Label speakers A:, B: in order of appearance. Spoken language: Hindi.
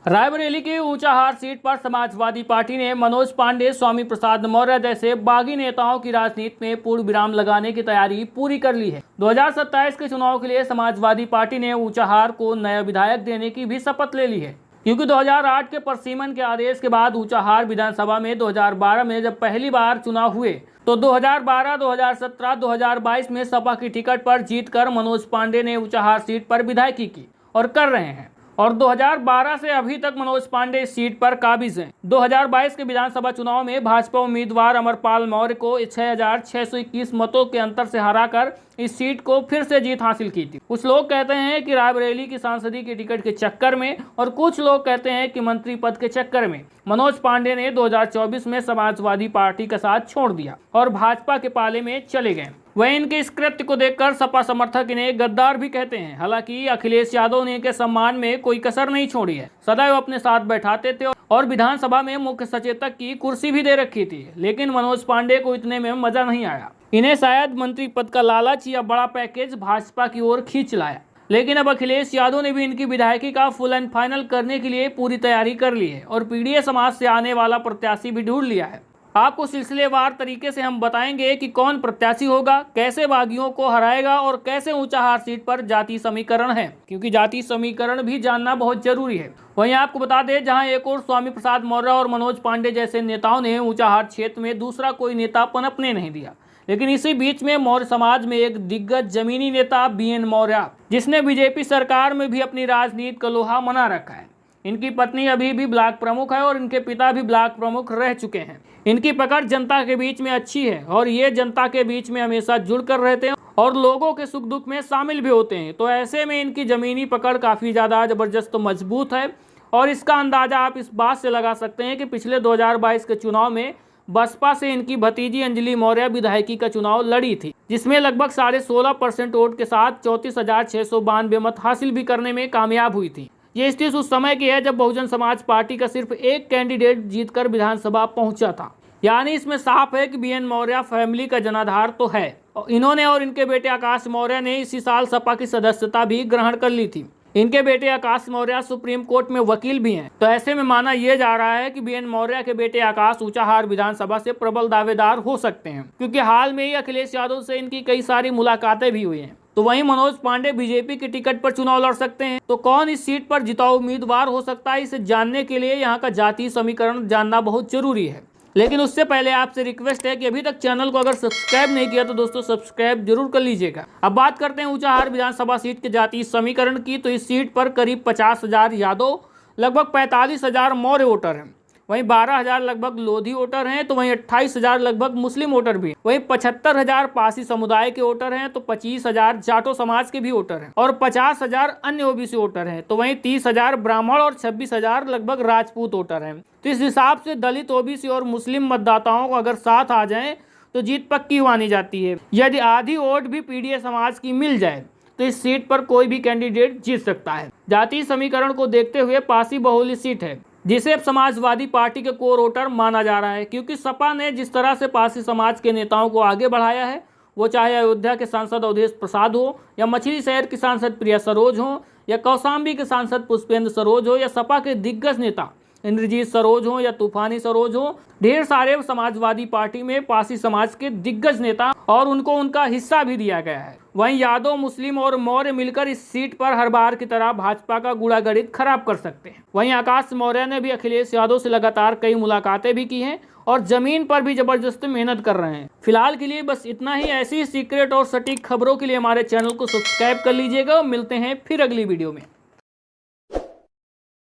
A: रायबरेली की ऊंचाहार सीट पर समाजवादी पार्टी ने मनोज पांडे, स्वामी प्रसाद मौर्य जैसे बागी नेताओं की राजनीति में पूर्ण विराम लगाने की तैयारी पूरी कर ली है। 2027 के चुनाव के लिए समाजवादी पार्टी ने ऊंचाहार को नया विधायक देने की भी शपथ ले ली है, क्योंकि 2008 के परसीमन के आदेश के बाद ऊंचाहार विधानसभा में 2012 में जब पहली बार चुनाव हुए तो 2012, 2017, 2022 में सपा की टिकट पर जीतकर मनोज पांडे ने ऊंचाहार सीट पर विधायकी की और कर रहे हैं, और 2012 से अभी तक मनोज पांडे इस सीट पर काबिज हैं। 2022 के विधानसभा चुनाव में भाजपा उम्मीदवार अमरपाल मौर्य को 6621 मतों के अंतर से हराकर इस सीट को फिर से जीत हासिल की थी। कुछ लोग कहते हैं कि रायबरेली की सांसदी की टिकट के चक्कर में और कुछ लोग कहते हैं कि मंत्री पद के चक्कर में मनोज पांडे ने 2024 में समाजवादी पार्टी का साथ छोड़ दिया और भाजपा के पाले में चले गए। वहीं इनके इस कृत्य को देखकर सपा समर्थक इन्हें गद्दार भी कहते हैं। हालांकि अखिलेश यादव ने इनके सम्मान में कोई कसर नहीं छोड़ी है, सदैव अपने साथ बैठाते थे और विधानसभा में मुख्य सचेतक की कुर्सी भी दे रखी थी, लेकिन मनोज पांडे को इतने में मजा नहीं आया। इन्हें शायद मंत्री पद का लालच या बड़ा पैकेज भाजपा की ओर खींच लाया, लेकिन अब अखिलेश यादव ने भी इनकी विधायकी का फुल एंड फाइनल करने के लिए पूरी तैयारी कर ली है और पीडीए समाज से आने वाला प्रत्याशी भी ढूंढ लिया है। आपको सिलसिलेवार तरीके से हम बताएंगे कि कौन प्रत्याशी होगा, कैसे बागियों को हराएगा और कैसे ऊंचाहार सीट पर जाति समीकरण है, क्योंकि जाति समीकरण भी जानना बहुत जरूरी है। वहीं आपको बता दें, जहां एक और स्वामी प्रसाद मौर्य और मनोज पांडे जैसे नेताओं ने ऊंचाहार क्षेत्र में दूसरा कोई नेता पनपने नहीं दिया, लेकिन इसी बीच में मौर्य समाज में एक दिग्गज जमीनी नेता बीएन मौर्य, जिसने बीजेपी सरकार में भी अपनी राजनीति का लोहा मना रखा है। इनकी पत्नी अभी भी ब्लॉक प्रमुख है और इनके पिता भी ब्लॉक प्रमुख रह चुके हैं। इनकी पकड़ जनता के बीच में अच्छी है और ये जनता के बीच में हमेशा जुड़कर रहते हैं और लोगों के सुख दुख में शामिल भी होते हैं। तो ऐसे में इनकी जमीनी पकड़ काफ़ी ज़्यादा ज़बरदस्त मजबूत है और इसका अंदाज़ा आप इस बात से लगा सकते हैं कि पिछले 2022 के चुनाव में बसपा से इनकी भतीजी अंजलि मौर्य विधायकी का चुनाव लड़ी थी, जिसमें लगभग 16.5% वोट के साथ 34,692 मत हासिल भी करने में कामयाब हुई थी। ये स्थिति उस समय की है जब बहुजन समाज पार्टी का सिर्फ एक कैंडिडेट जीतकर विधानसभा पहुंचा था। यानी इसमें साफ है कि बीएन मौर्य फैमिली का जनाधार तो है। इन्होंने और इनके बेटे आकाश मौर्य ने इसी साल सपा की सदस्यता भी ग्रहण कर ली थी। इनके बेटे आकाश मौर्य सुप्रीम कोर्ट में वकील भी हैं। तो ऐसे में माना यह जा रहा है कि बीएन मौर्य के बेटे आकाश ऊंचाहार विधानसभा से प्रबल दावेदार हो सकते हैं, क्योंकि हाल में ही अखिलेश यादव से इनकी कई सारी मुलाकातें भी हुई हैं। तो वहीं मनोज पांडे बीजेपी की टिकट पर चुनाव लड़ सकते हैं। तो कौन इस सीट पर जिताऊ उम्मीदवार हो सकता है, इसे जानने के लिए यहाँ का जातीय समीकरण जानना बहुत जरूरी है। लेकिन उससे पहले आपसे रिक्वेस्ट है कि अभी तक चैनल को अगर सब्सक्राइब नहीं किया तो दोस्तों सब्सक्राइब जरूर कर लीजिएगा। अब बात करते हैं ऊंचाहार विधानसभा सीट के जातीय समीकरण की। तो इस सीट पर करीब 50,000 यादव, लगभग 45,000 मौर्य वोटर हैं, वहीं 12,000 लगभग लोधी वोटर हैं, तो वहीं 28,000 लगभग मुस्लिम वोटर भी हैं, वहीं 75,000 पासी समुदाय के वोटर हैं, तो 25,000 जाटो समाज के भी वोटर हैं और 50,000 अन्य ओबीसी वोटर हैं, तो वहीं 30,000 ब्राह्मण और 26,000 लगभग राजपूत वोटर हैं। तो इस हिसाब से दलित, ओबीसी और मुस्लिम मतदाताओं को अगर साथ आ जाए तो जीत पक्की मानी जाती है। यदि आधी वोट भी पीडीए समाज की मिल जाए तो इस सीट पर कोई भी कैंडिडेट जीत सकता है। जातीय समीकरण को देखते हुए पासी बहुल्य सीट है, जिसे अब समाजवादी पार्टी के कोर वोटर माना जा रहा है, क्योंकि सपा ने जिस तरह से पासी समाज के नेताओं को आगे बढ़ाया है, वो चाहे अयोध्या के सांसद अवधेश प्रसाद हो या मछली शहर की सांसद प्रिया सरोज हो या कौशाम्बी के सांसद पुष्पेंद्र सरोज हो या सपा के दिग्गज नेता इंद्रजीत सरोज हो या तूफानी सरोज हो, ढेर सारे समाजवादी पार्टी में पासी समाज के दिग्गज नेता और उनको उनका हिस्सा भी दिया गया है। वहीं यादव, मुस्लिम और मौर्य मिलकर इस सीट पर हर बार की तरह भाजपा का गूढ़ागणित खराब कर सकते हैं। वहीं आकाश मौर्य ने भी अखिलेश यादव से लगातार कई मुलाकातें भी की हैं और जमीन पर भी जबरदस्त मेहनत कर रहे हैं। फिलहाल के लिए बस इतना ही। ऐसी सीक्रेट और सटीक खबरों के लिए हमारे चैनल को सब्सक्राइब कर लीजिएगा। मिलते हैं फिर अगली वीडियो में।